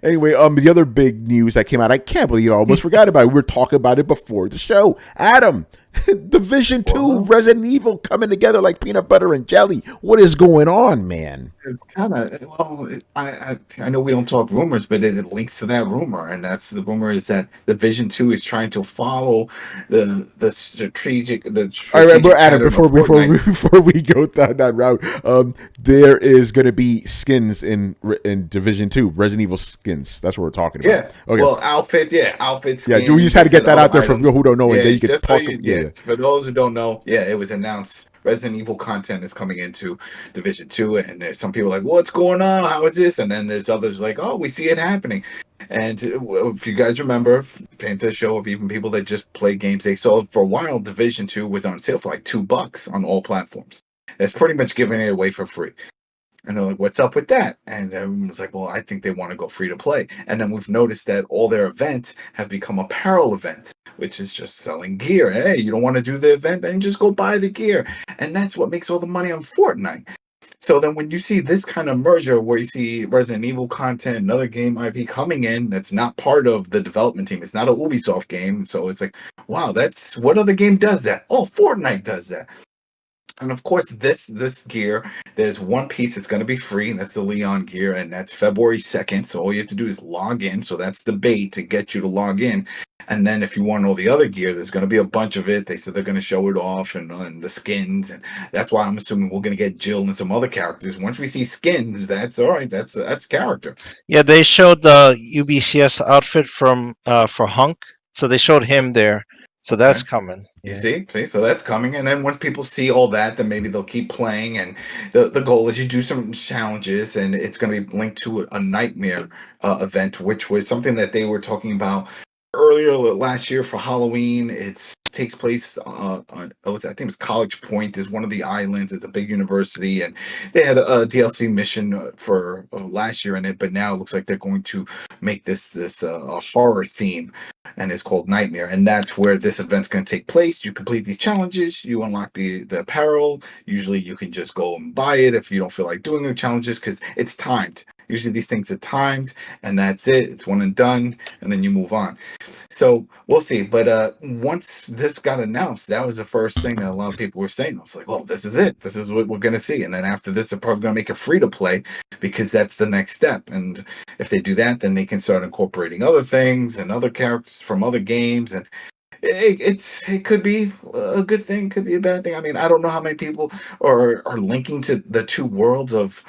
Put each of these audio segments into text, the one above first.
Anyway, the other big news that came out, I can't believe I almost forgot about it. We were talking about it before the show. Adam, Division 2, Well, Resident Evil coming together like peanut butter and jelly. What is going on, man? it's kind of I know we don't talk rumors, but it links to that rumor, and that's the rumor is that Division Two is trying to follow the All right, but strategic Adam, pattern of Fortnite. before we go down that route, there is going to be skins in Division 2, Resident Evil skins. That's what we're talking about. Yeah, Okay. well, outfits, yeah, outfit Yeah, we skins. just had They to get said that other out there for items. people who don't know, and then Yeah, you could just so talk. you, Yeah, yeah, yeah. for those who don't know, yeah, it was announced Resident Evil content is coming into Division Two, and there's some people like, "What's going on? How is this?" And then there's others like, "Oh, we see it happening." And if you guys remember, paying to the show of even people that just play games, they saw for a while Division Two was on sale for like $2 on all platforms. That's pretty much giving it away for free. And they're like, what's up with that? And everyone was like, well, I think they want to go free to play. And then we've noticed that all their events have become apparel events, which is just selling gear. Hey, you don't want to do the event, then just go buy the gear. And that's what makes all the money on Fortnite. So then when you see this kind of merger where you see Resident Evil content, another game IP coming in that's not part of the development team, it's not a Ubisoft game. So it's like, wow, that's what other game does that? Oh, Fortnite does that. And of course, this gear, there's one piece that's going to be free, and that's the Leon gear, and that's February 2nd. So all you have to do is log in. So that's the bait to get you to log in. And then if you want all the other gear, there's going to be a bunch of it. They said they're going to show it off and the skins, and that's why I'm assuming we're going to get Jill and some other characters. Once we see skins, that's all right. That's character. Yeah, they showed the UBCS outfit from for Hunk, so they showed him there. So Okay. that's coming. You Yeah. see, so that's coming, and then once people see all that, then maybe they'll keep playing. And the goal is you do some challenges, and it's going to be linked to a nightmare event, which was something that they were talking about earlier last year for Halloween. It takes place on I think it was College Point is one of the islands. It's a big university, and they had a DLC mission for last year in it, but now it looks like they're going to make this a horror theme, and it's called Nightmare, and that's where this event's going to take place. You complete these challenges, you unlock the apparel. Usually, you can just go and buy it if you don't feel like doing the challenges because it's timed. Usually, these things are timed, and that's it. It's one and done, and then you move on. So we'll see. But once this got announced, that was the first thing that a lot of people were saying. I was like, "Oh, this is it. This is what we're going to see." And then after this, they're probably going to make it free to play because that's the next step. And if they do that, then they can start incorporating other things and other characters from other games. And it could be a good thing, could be a bad thing. I mean, I don't know how many people are linking to the two worlds of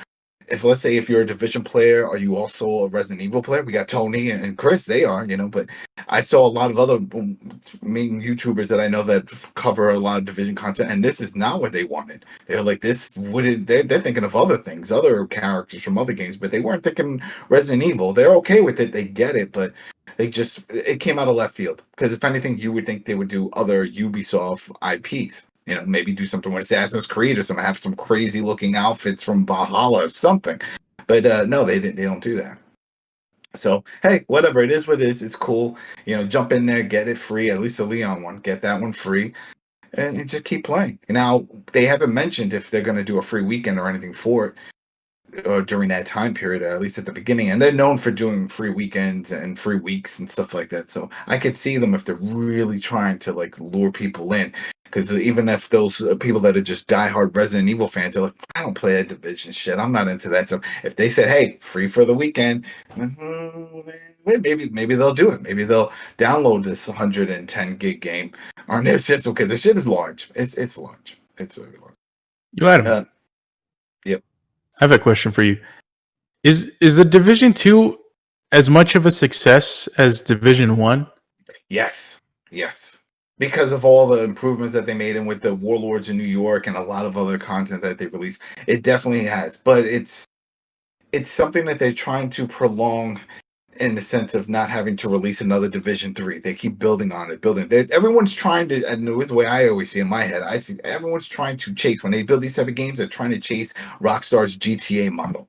if let's say if you're a division player, are you also a Resident Evil player? We got Tony and Chris, they are, but I saw a lot of other main YouTubers that I know that cover a lot of division content, and this is not what they wanted. They're like, this wouldn't. They're thinking of other things, other characters from other games, but they weren't thinking Resident Evil. They're okay with it, they get it, but it came out of left field because if anything, you would think they would do other Ubisoft IPs. Maybe do something with Assassin's Creed or something, have some crazy looking outfits from Valhalla or something. But no, they didn't. They don't do that. So hey, whatever it is, what it is, it's cool. Jump in there, get it free. At least the Leon one, get that one free, and just keep playing. Now they haven't mentioned if they're going to do a free weekend or anything for it or during that time period, or at least at the beginning. And they're known for doing free weekends and free weeks and stuff like that. So I could see them if they're really trying to like lure people in. Because even if those people that are just diehard Resident Evil fans are like, I don't play that division shit. I'm not into that. So if they said, hey, free for the weekend, maybe they'll do it. Maybe they'll download this 110 gig game on their system because the shit is large. It's large. It's very large. You, Adam. Yep. I have a question for you. Is the Division 2 as much of a success as Division 1? Yes. Because of all the improvements that they made and with the Warlords in New York and a lot of other content that they released, it definitely has. But it's something that they're trying to prolong in the sense of not having to release another Division 3. They keep building on it, everyone's trying to, and the way I always see in my head, I see everyone's trying to chase, when they build these type of games, they're trying to chase Rockstar's GTA model.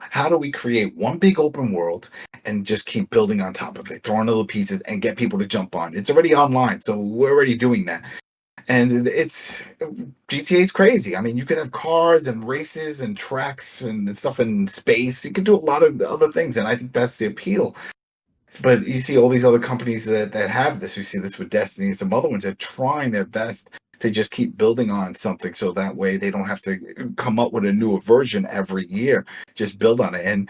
How do we create one big open world and just keep building on top of it, throwing little pieces and get people to jump on? It's already online, so we're already doing that. And it's GTA's crazy. I mean, you can have cars and races and tracks and stuff in space. You can do a lot of other things, and I think that's the appeal. But you see all these other companies that have this. You see this with Destiny and some other ones that are trying their best to just keep building on something, so that way they don't have to come up with a newer version every year. Just build on it. And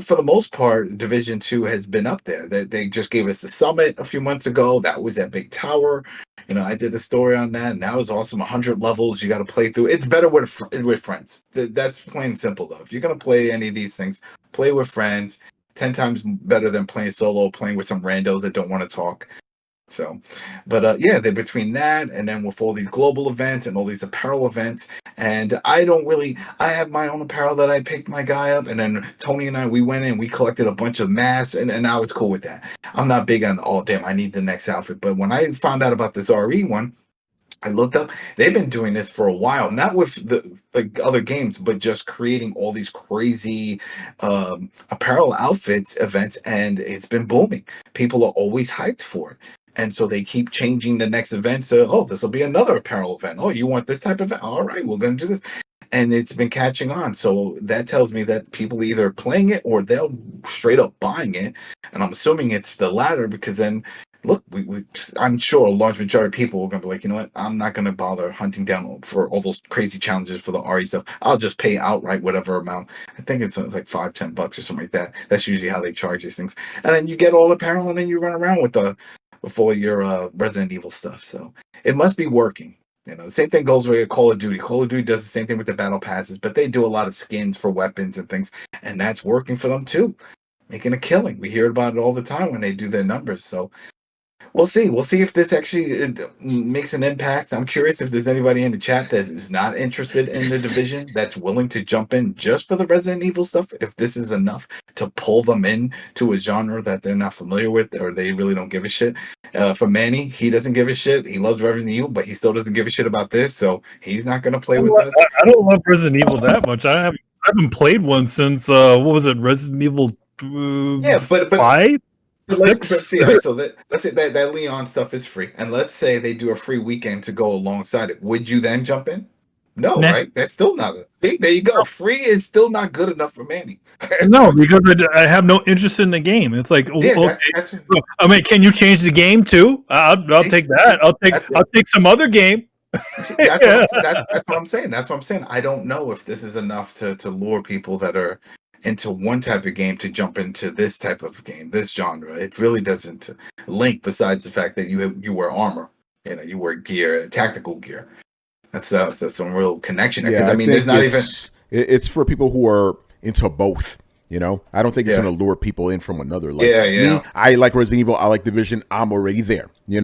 for the most part, Division 2 has been up there. They just gave us the summit a few months ago. That was that big tower. You know, I did a story on that, and that was awesome. 100 levels you got to play through. It's better with friends. That's plain and simple, though. If you're going to play any of these things, play with friends. 10 times better than playing solo, playing with some randos that don't want to talk. So, but yeah, they're between that and then with all these global events and all these apparel events. And I have my own apparel that I picked my guy up. And then Tony and I, we went in, we collected a bunch of masks, and I was cool with that. I'm not big on, oh, damn, I need the next outfit. But when I found out about this RE one, I looked up, they've been doing this for a while, not with the like other games, but just creating all these crazy apparel outfits events, and it's been booming. People are always hyped for it. And so they keep changing the next event. So, oh, this will be another apparel event. Oh, you want this type of event? All right, we're going to do this. And it's been catching on. So that tells me that people either playing it or they're straight up buying it. And I'm assuming it's the latter, because then look, I'm sure a large majority of people are going to be like, you know what? I'm not going to bother hunting down for all those crazy challenges for the RE stuff. I'll just pay outright whatever amount. I think it's like $5-10 or something like that. That's usually how they charge these things. And then you get all the apparel, and then you run around with all your Resident Evil stuff. So it must be working. You know, the same thing goes with Call of Duty. Call of Duty does the same thing with the battle passes, but they do a lot of skins for weapons and things, and that's working for them too, making a killing. We hear about it all the time when they do their numbers. So we'll see. We'll see if this actually makes an impact. I'm curious if there's anybody in the chat that is not interested in the Division that's willing to jump in just for the Resident Evil stuff. If this is enough to pull them in to a genre that they're not familiar with, or they really don't give a shit. For Manny, he doesn't give a shit. He loves Resident Evil, but he still doesn't give a shit about this, so he's not going to play with us. I don't love Resident Evil that much. I haven't played one since what was it, Resident Evil 5? But see, all right, so let's say that Leon stuff is free, and let's say they do a free weekend to go alongside it. Would you then jump in? No, Nah. right? That's still not it. See, there you go. Free is still not good enough for Manny. No, because I have no interest in the game. It's like, Yeah, okay. that's I mean, can you change the game too? I'll take that. I'll take some other game. that's what I'm saying. That's what I'm saying. I don't know if this is enough to lure people that are into one type of game to jump into this type of game, this genre. It really doesn't link, besides the fact that you wear armor, you wear gear, tactical gear. That's some real connection there. Yeah, I mean, there's not even. It's for people who are into both. I don't think it's going to lure people in from another. Like, me, I like Resident Evil. I like Division. I'm already there.